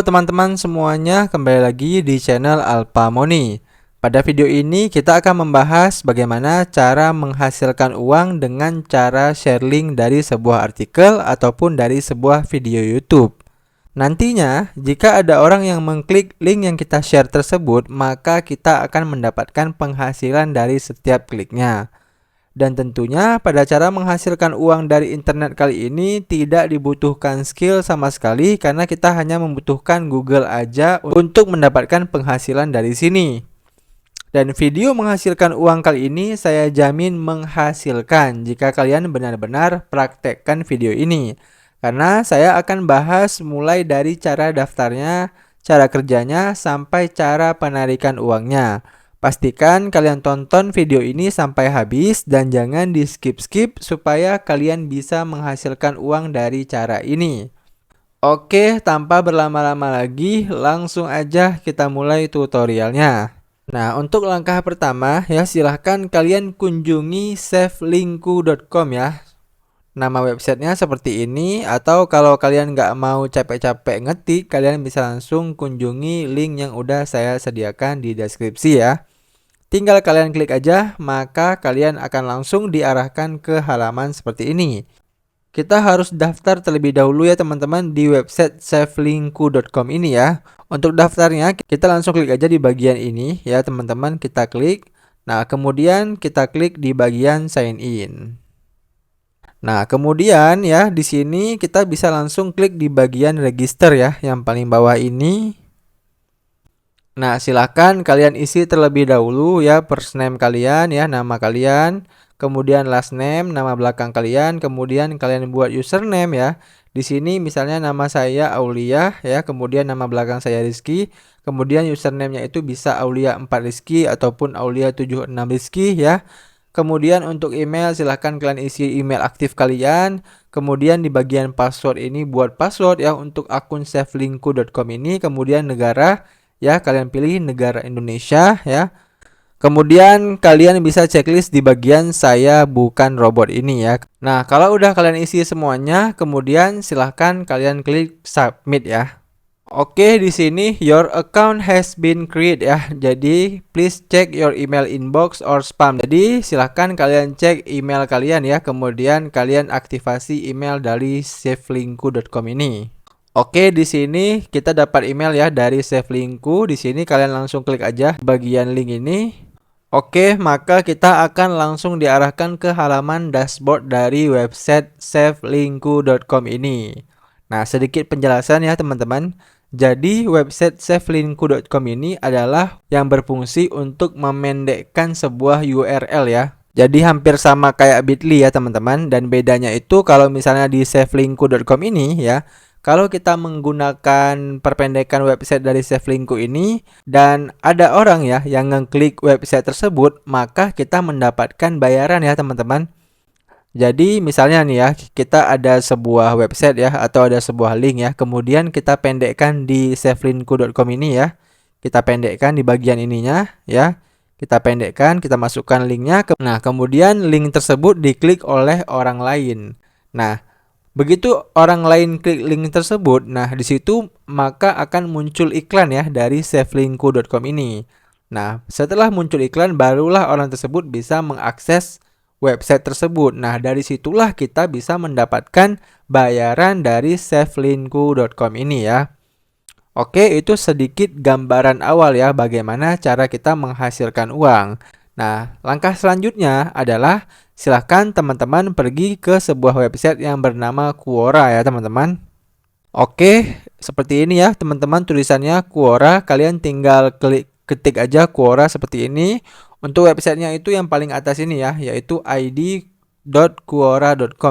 Halo teman-teman semuanya, kembali lagi di channel Alpha Money. Pada video ini kita akan membahas bagaimana cara menghasilkan uang dengan cara share link dari sebuah artikel ataupun dari sebuah video YouTube. Nantinya, jika ada orang yang mengklik link yang kita share tersebut, maka kita akan mendapatkan penghasilan dari setiap kliknya. Dan tentunya pada cara menghasilkan uang dari internet kali ini tidak dibutuhkan skill sama sekali karena kita hanya membutuhkan Google aja untuk mendapatkan penghasilan dari sini. Dan video menghasilkan uang kali ini saya jamin menghasilkan jika kalian benar-benar praktekkan video ini. Karena saya akan bahas mulai dari cara daftarnya, cara kerjanya, sampai cara penarikan uangnya. Pastikan kalian tonton video ini sampai habis dan jangan di skip-skip supaya kalian bisa menghasilkan uang dari cara ini. Oke, tanpa berlama-lama lagi, langsung aja kita mulai tutorialnya. Nah, untuk langkah pertama ya silahkan kalian kunjungi savelinku.com ya. Nama websitenya seperti ini, atau kalau kalian nggak mau capek-capek ngetik, kalian bisa langsung kunjungi link yang udah saya sediakan di deskripsi ya. Tinggal kalian klik aja, maka kalian akan langsung diarahkan ke halaman seperti ini. Kita harus daftar terlebih dahulu ya teman-teman di website savelinku.com ini ya. Untuk daftarnya kita langsung klik aja di bagian ini ya teman-teman, kita klik. Nah, kemudian kita klik di bagian sign in. Nah, kemudian ya di sini kita bisa langsung klik di bagian register ya, yang paling bawah ini. Nah, silahkan kalian isi terlebih dahulu ya first name kalian ya, nama kalian, kemudian last name, nama belakang kalian, kemudian kalian buat username ya. Di sini misalnya nama saya Aulia ya, kemudian nama belakang saya Rizky, kemudian username-nya itu bisa Aulia 4 Rizky ataupun Aulia 76 Rizky ya. Kemudian untuk email silahkan kalian isi email aktif kalian. Kemudian di bagian password ini buat password ya untuk akun savelinku.com ini. Kemudian negara ya, kalian pilih negara Indonesia ya. Kemudian kalian bisa checklist di bagian saya bukan robot ini ya. Nah, kalau udah kalian isi semuanya, kemudian silahkan kalian klik submit ya. Oke, di sini your account has been created ya. Jadi please check your email inbox or spam. Jadi silahkan kalian cek email kalian ya. Kemudian kalian aktifasi email dari savelinku.com ini. Oke, di sini kita dapat email ya dari Savelinku. Di sini kalian langsung klik aja bagian link ini. Oke, maka kita akan langsung diarahkan ke halaman dashboard dari website savelinku.com ini. Nah, sedikit penjelasan ya teman-teman. Jadi website savelinku.com ini adalah yang berfungsi untuk memendekkan sebuah URL ya. Jadi hampir sama kayak Bitly ya teman-teman. Dan bedanya itu kalau misalnya di savelinku.com ini ya, kalau kita menggunakan perpendekan website dari Savelinku ini dan ada orang ya yang ngeklik website tersebut, maka kita mendapatkan bayaran ya teman-teman. Jadi misalnya nih ya, kita ada sebuah website ya atau ada sebuah link ya, kemudian kita pendekkan di savelinku.com ini ya. Kita pendekkan di bagian ininya ya. Kita pendekkan, kita masukkan linknya. Nah, kemudian link tersebut diklik oleh orang lain. Nah, begitu orang lain klik link tersebut, nah di situ maka akan muncul iklan ya dari savelinku.com ini. Nah, setelah muncul iklan barulah orang tersebut bisa mengakses website tersebut. Nah, dari situlah kita bisa mendapatkan bayaran dari savelinku.com ini ya. Oke, itu sedikit gambaran awal ya bagaimana cara kita menghasilkan uang. Nah, langkah selanjutnya adalah silahkan teman-teman pergi ke sebuah website yang bernama Quora ya teman-teman. Oke, seperti ini ya teman-teman tulisannya Quora. Kalian tinggal ketik aja Quora seperti ini. Untuk websitenya itu yang paling atas ini ya, yaitu id.quora.com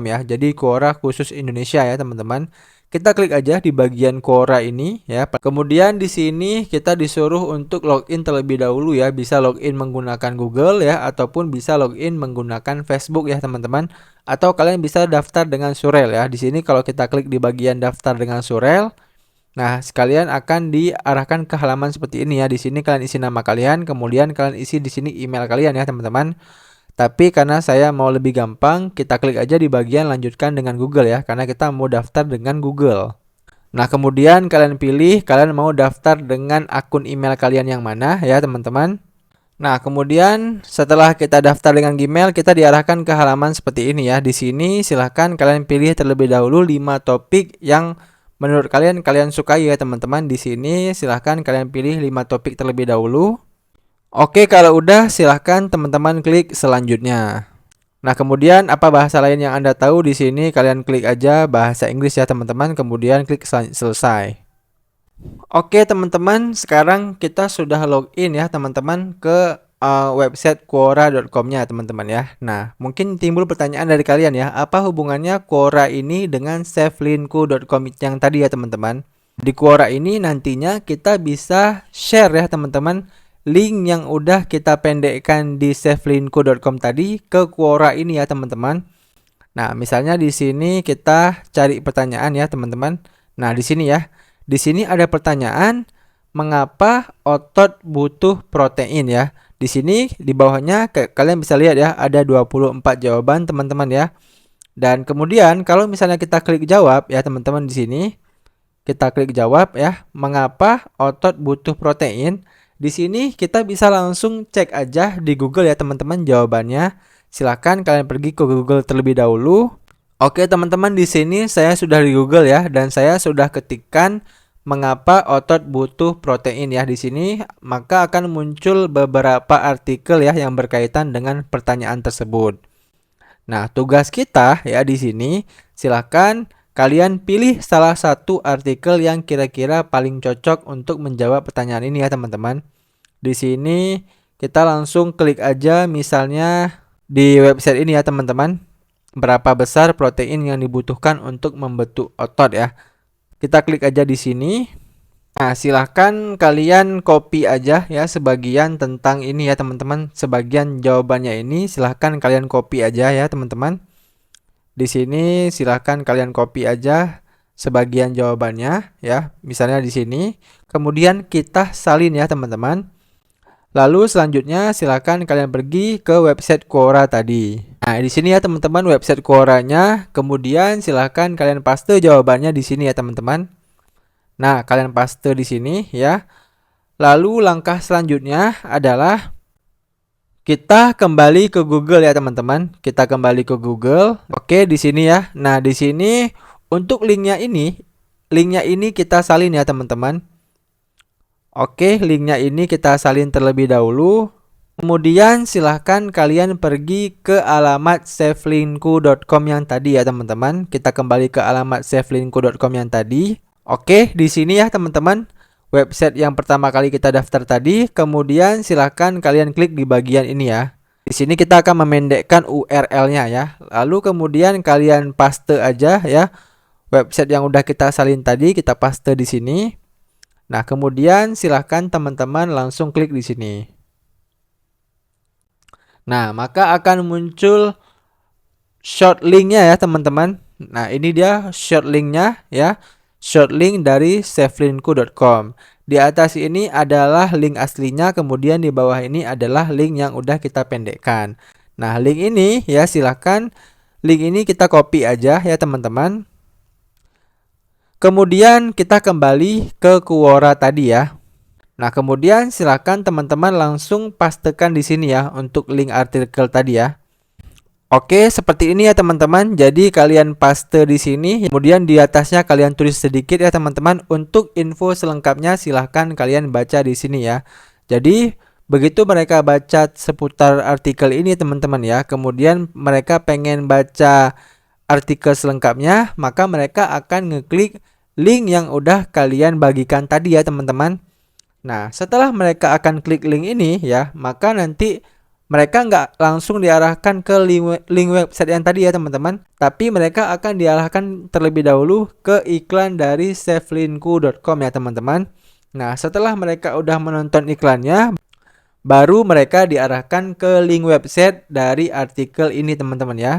ya. Jadi Quora khusus Indonesia ya teman-teman. Kita klik aja di bagian Quora ini ya. Kemudian di sini kita disuruh untuk login terlebih dahulu ya. Bisa login menggunakan Google ya ataupun bisa login menggunakan Facebook ya teman-teman. Atau kalian bisa daftar dengan Surel ya. Di sini kalau kita klik di bagian daftar dengan Surel, nah sekalian akan diarahkan ke halaman seperti ini ya. Di sini kalian isi nama kalian, kemudian kalian isi di sini email kalian ya teman-teman. Tapi karena saya mau lebih gampang, kita klik aja di bagian lanjutkan dengan Google ya, karena kita mau daftar dengan Google. Nah, kemudian kalian pilih kalian mau daftar dengan akun email kalian yang mana ya, teman-teman. Nah, kemudian setelah kita daftar dengan Gmail, kita diarahkan ke halaman seperti ini ya. Di sini silahkan kalian pilih terlebih dahulu 5 topik yang menurut kalian sukai ya, teman-teman. Di sini silahkan kalian pilih 5 topik terlebih dahulu. Oke, kalau udah silahkan teman-teman klik selanjutnya. Nah, kemudian apa bahasa lain yang Anda tahu di sini kalian klik aja bahasa Inggris ya, teman-teman. Kemudian klik selesai. Oke, teman-teman, sekarang kita sudah login ya, teman-teman, ke website quora.com-nya, teman-teman ya. Nah, mungkin timbul pertanyaan dari kalian ya, apa hubungannya Quora ini dengan savelinku.com yang tadi ya, teman-teman? Di Quora ini nantinya kita bisa share ya, teman-teman, link yang udah kita pendekkan di savelinku.com tadi ke Quora ini ya, teman-teman. Nah, misalnya di sini kita cari pertanyaan ya, teman-teman. Nah, di sini ya. Di sini ada pertanyaan, mengapa otot butuh protein ya? Di sini di bawahnya kalian bisa lihat ya, ada 24 jawaban, teman-teman ya. Dan kemudian kalau misalnya kita klik jawab ya, teman-teman, di sini kita klik jawab ya, mengapa otot butuh protein? Di sini kita bisa langsung cek aja di Google ya, teman-teman, jawabannya. Silakan kalian pergi ke Google terlebih dahulu. Oke, teman-teman, di sini saya sudah di Google ya, dan saya sudah ketikkan mengapa otot butuh protein ya di sini, maka akan muncul beberapa artikel ya yang berkaitan dengan pertanyaan tersebut. Nah, tugas kita ya di sini, silakan kalian pilih salah satu artikel yang kira-kira paling cocok untuk menjawab pertanyaan ini ya, teman-teman. Di sini kita langsung klik aja misalnya di website ini ya, teman-teman. Berapa besar protein yang dibutuhkan untuk membentuk otot ya. Kita klik aja di sini. Nah, silahkan kalian copy aja ya sebagian tentang ini ya, teman-teman. Sebagian jawabannya ini silahkan kalian copy aja ya, teman-teman. Di sini silahkan kalian copy aja sebagian jawabannya ya. Misalnya di sini. Kemudian kita salin ya, teman-teman. Lalu selanjutnya silahkan kalian pergi ke website Quora tadi. Nah, di sini ya, teman-teman, website Quora-nya. Kemudian silahkan kalian paste jawabannya di sini ya, teman-teman. Nah, kalian paste di sini ya. Lalu langkah selanjutnya adalah kita kembali ke Google ya, teman-teman. Kita kembali ke Google. Oke, di sini ya. Nah, di sini untuk linknya ini kita salin ya, teman-teman. Oke, linknya ini kita salin terlebih dahulu. Kemudian silahkan kalian pergi ke alamat savelinku.com yang tadi ya, teman-teman. Kita kembali ke alamat savelinku.com yang tadi. Oke, di sini ya, teman-teman, website yang pertama kali kita daftar tadi. Kemudian silahkan kalian klik di bagian ini ya. Di sini kita akan memendekkan URL-nya ya. Lalu kemudian kalian paste aja ya. Website yang udah kita salin tadi kita paste di sini. Nah, kemudian silahkan teman-teman langsung klik di sini. Nah, maka akan muncul short linknya ya, teman-teman. Nah, ini dia short linknya ya. Short link dari savelinku.com. Di atas ini adalah link aslinya, kemudian di bawah ini adalah link yang udah kita pendekkan. Nah, link ini ya silahkan link ini kita copy aja ya, teman-teman. Kemudian kita kembali ke Quora tadi ya. Nah, kemudian silakan teman-teman langsung pastekan di sini ya untuk link artikel tadi ya. Oke, seperti ini ya, teman-teman. Jadi kalian paste di sini, kemudian di atasnya kalian tulis sedikit ya, teman-teman. Untuk info selengkapnya silahkan kalian baca di sini ya. Jadi begitu mereka baca seputar artikel ini, teman-teman ya, kemudian mereka pengen baca artikel selengkapnya, maka mereka akan ngeklik link yang udah kalian bagikan tadi ya, teman-teman. Nah, setelah mereka akan klik link ini ya, maka nanti mereka nggak langsung diarahkan ke link website yang tadi ya, teman-teman. Tapi mereka akan diarahkan terlebih dahulu ke iklan dari savelinku.com ya, teman-teman. Nah, setelah mereka udah menonton iklannya, baru mereka diarahkan ke link website dari artikel ini, teman-teman ya.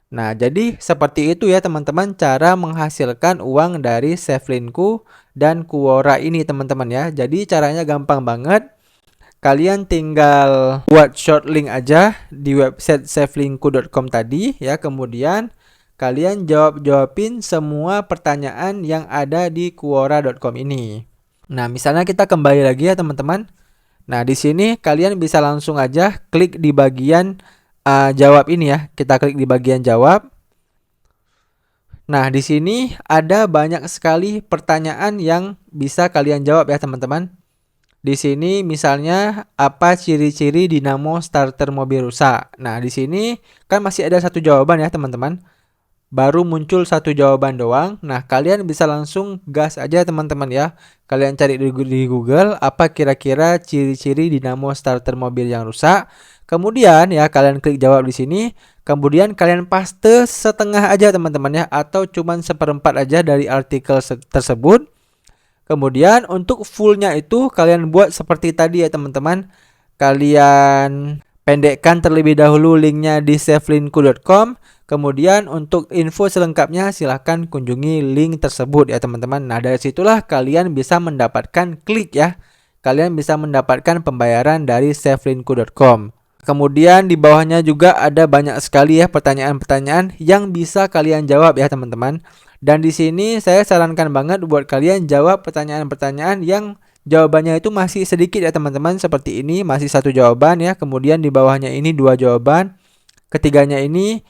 Nah, jadi seperti itu ya, teman-teman, cara menghasilkan uang dari Savelinku dan Quora ini, teman-teman ya. Jadi caranya gampang banget. Kalian tinggal buat short link aja di website savelinku.com tadi ya. Kemudian kalian jawabin semua pertanyaan yang ada di Quora.com ini. Nah, misalnya kita kembali lagi ya teman-teman. Nah, di sini kalian bisa langsung aja klik di bagian jawab ini ya. Kita klik di bagian jawab. Nah, di sini ada banyak sekali pertanyaan yang bisa kalian jawab ya teman-teman. Di sini misalnya apa ciri-ciri dinamo starter mobil rusak. Nah, di sini kan masih ada satu jawaban ya teman-teman. Baru muncul satu jawaban doang. Nah, kalian bisa langsung gas aja teman-teman ya. Kalian cari di Google apa kira-kira ciri-ciri dinamo starter mobil yang rusak. Kemudian ya kalian klik jawab di sini. Kemudian kalian paste setengah aja teman-teman ya, atau cuman seperempat aja dari artikel tersebut. Kemudian untuk fullnya itu kalian buat seperti tadi ya teman-teman. Kalian pendekkan terlebih dahulu linknya di savelinku.com. Kemudian untuk info selengkapnya silahkan kunjungi link tersebut ya teman-teman. Nah, dari situlah kalian bisa mendapatkan klik ya. Kalian bisa mendapatkan pembayaran dari savelinku.com. Kemudian di bawahnya juga ada banyak sekali ya pertanyaan-pertanyaan yang bisa kalian jawab ya teman-teman. Dan di sini saya sarankan banget buat kalian jawab pertanyaan-pertanyaan yang jawabannya itu masih sedikit ya teman-teman. Seperti ini masih satu jawaban ya. Kemudian di bawahnya ini dua jawaban. Ketiganya ini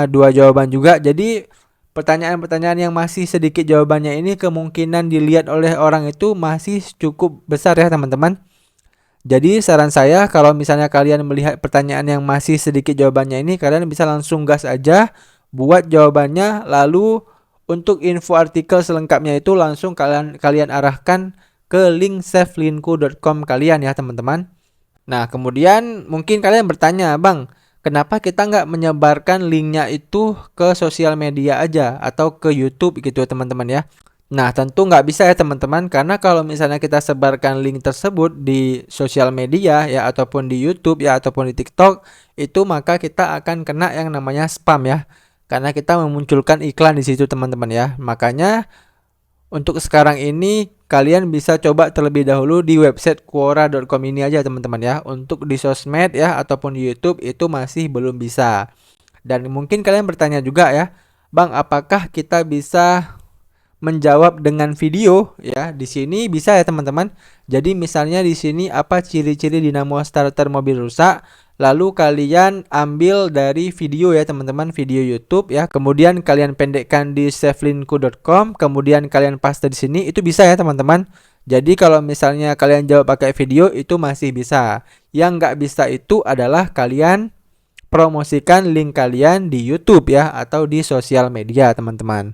dua jawaban juga. Jadi pertanyaan-pertanyaan yang masih sedikit jawabannya ini kemungkinan dilihat oleh orang itu masih cukup besar ya teman-teman. Jadi saran saya kalau misalnya kalian melihat pertanyaan yang masih sedikit jawabannya ini, kalian bisa langsung gas aja buat jawabannya. Lalu untuk info artikel selengkapnya itu langsung kalian arahkan ke link savelinku.com kalian ya teman-teman. Nah, kemudian mungkin kalian bertanya, Bang, kenapa kita nggak menyebarkan linknya itu ke sosial media aja atau ke YouTube gitu teman-teman ya. Nah, tentu nggak bisa ya teman-teman, karena kalau misalnya kita sebarkan link tersebut di sosial media ya, ataupun di YouTube ya, ataupun di TikTok, itu maka kita akan kena yang namanya spam ya, karena kita memunculkan iklan di situ teman-teman ya. Makanya untuk sekarang ini kalian bisa coba terlebih dahulu di website Quora.com ini aja teman-teman ya. Untuk di sosmed ya, ataupun di YouTube itu masih belum bisa. Dan mungkin kalian bertanya juga ya, Bang, apakah kita bisa menjawab dengan video ya? Di sini bisa ya teman-teman. Jadi misalnya di sini apa ciri-ciri dinamo starter mobil rusak, lalu kalian ambil dari video ya teman-teman, video YouTube ya. Kemudian kalian pendekkan di savelinku.com, kemudian kalian paste di sini, itu bisa ya teman-teman. Jadi kalau misalnya kalian jawab pakai video itu masih bisa. Yang nggak bisa itu adalah kalian promosikan link kalian di YouTube ya, atau di sosial media teman-teman.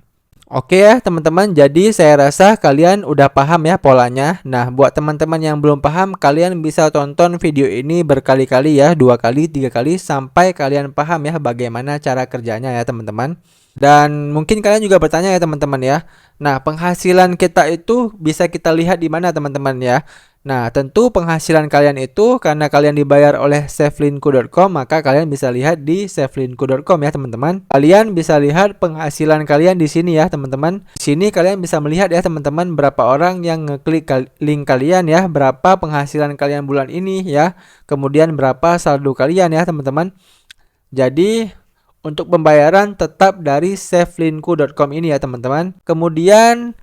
Oke ya teman-teman, jadi saya rasa kalian udah paham ya polanya. Nah, buat teman-teman yang belum paham, kalian bisa tonton video ini berkali-kali ya, 2 kali, 3 kali, sampai kalian paham ya bagaimana cara kerjanya ya teman-teman. Dan mungkin kalian juga bertanya ya teman-teman ya, nah penghasilan kita itu bisa kita lihat di mana teman-teman ya. Nah, tentu penghasilan kalian itu karena kalian dibayar oleh savelinku.com, maka kalian bisa lihat di savelinku.com ya teman-teman. Kalian bisa lihat penghasilan kalian di sini ya teman-teman. Di sini kalian bisa melihat ya teman-teman berapa orang yang ngeklik link kalian ya, berapa penghasilan kalian bulan ini ya, kemudian berapa saldo kalian ya teman-teman. Jadi untuk pembayaran tetap dari savelinku.com ini ya teman-teman. Kemudian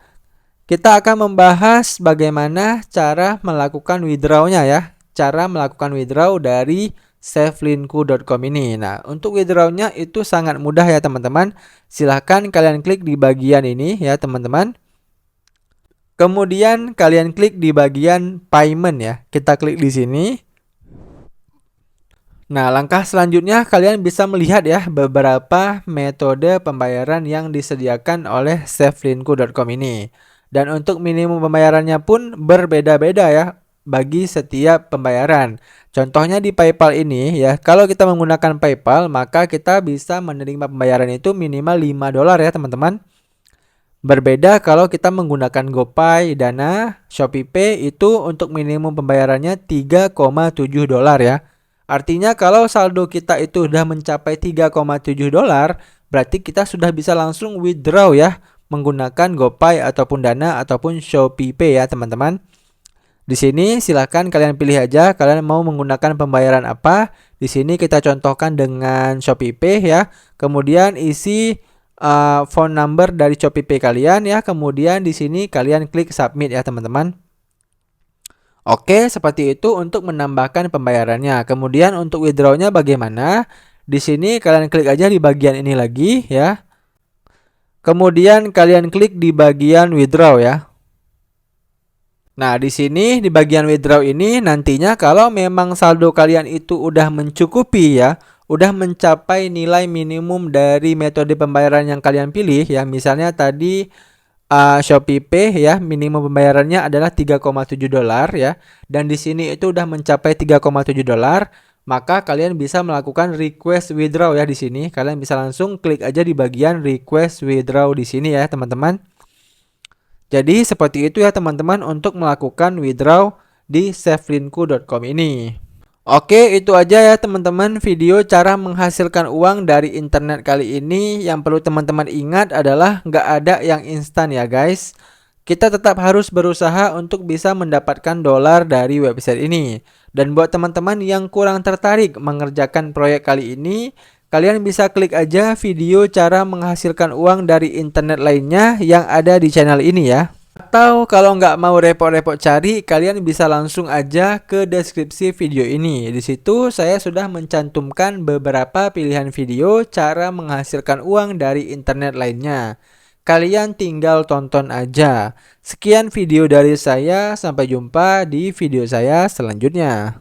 kita akan membahas bagaimana cara melakukan withdrawnya ya. Cara melakukan withdraw dari savelinku.com ini. Nah, untuk withdrawnya itu sangat mudah ya teman-teman. Silahkan kalian klik di bagian ini ya teman-teman. Kemudian kalian klik di bagian payment ya. Kita klik di sini. Nah, langkah selanjutnya kalian bisa melihat ya beberapa metode pembayaran yang disediakan oleh savelinku.com ini. Dan untuk minimum pembayarannya pun berbeda-beda ya bagi setiap pembayaran. Contohnya di PayPal ini ya, kalau kita menggunakan PayPal maka kita bisa menerima pembayaran itu minimal $5 ya teman-teman. Berbeda kalau kita menggunakan GoPay, Dana, ShopeePay, itu untuk minimum pembayarannya $3,7 ya. Artinya kalau saldo kita itu sudah mencapai $3,7, berarti kita sudah bisa langsung withdraw ya, menggunakan GoPay ataupun Dana ataupun ShopeePay ya teman-teman. Di sini silakan kalian pilih aja kalian mau menggunakan pembayaran apa. Di sini kita contohkan dengan ShopeePay ya. Kemudian isi phone number dari ShopeePay kalian ya. Kemudian di sini kalian klik submit ya teman-teman. Oke, seperti itu untuk menambahkan pembayarannya. Kemudian untuk withdraw-nya bagaimana? Di sini kalian klik aja di bagian ini lagi ya. Kemudian kalian klik di bagian withdraw ya. Nah, di sini di bagian withdraw ini nantinya kalau memang saldo kalian itu udah mencukupi ya, udah mencapai nilai minimum dari metode pembayaran yang kalian pilih ya. Misalnya tadi ShopeePay ya, minimum pembayarannya adalah $3,7 ya. Dan di sini itu udah mencapai $3,7, maka kalian bisa melakukan request withdraw ya di sini. Kalian bisa langsung klik aja di bagian request withdraw di sini ya, teman-teman. Jadi seperti itu ya teman-teman untuk melakukan withdraw di savelinku.com ini. Oke, itu aja ya teman-teman video cara menghasilkan uang dari internet kali ini. Yang perlu teman-teman ingat adalah nggak ada yang instan ya guys. Kita tetap harus berusaha untuk bisa mendapatkan dolar dari website ini. Dan buat teman-teman yang kurang tertarik mengerjakan proyek kali ini, kalian bisa klik aja video cara menghasilkan uang dari internet lainnya yang ada di channel ini ya. Atau kalau nggak mau repot-repot cari, kalian bisa langsung aja ke deskripsi video ini. Di situ saya sudah mencantumkan beberapa pilihan video cara menghasilkan uang dari internet lainnya. Kalian tinggal tonton aja. Sekian video dari saya, sampai jumpa di video saya selanjutnya.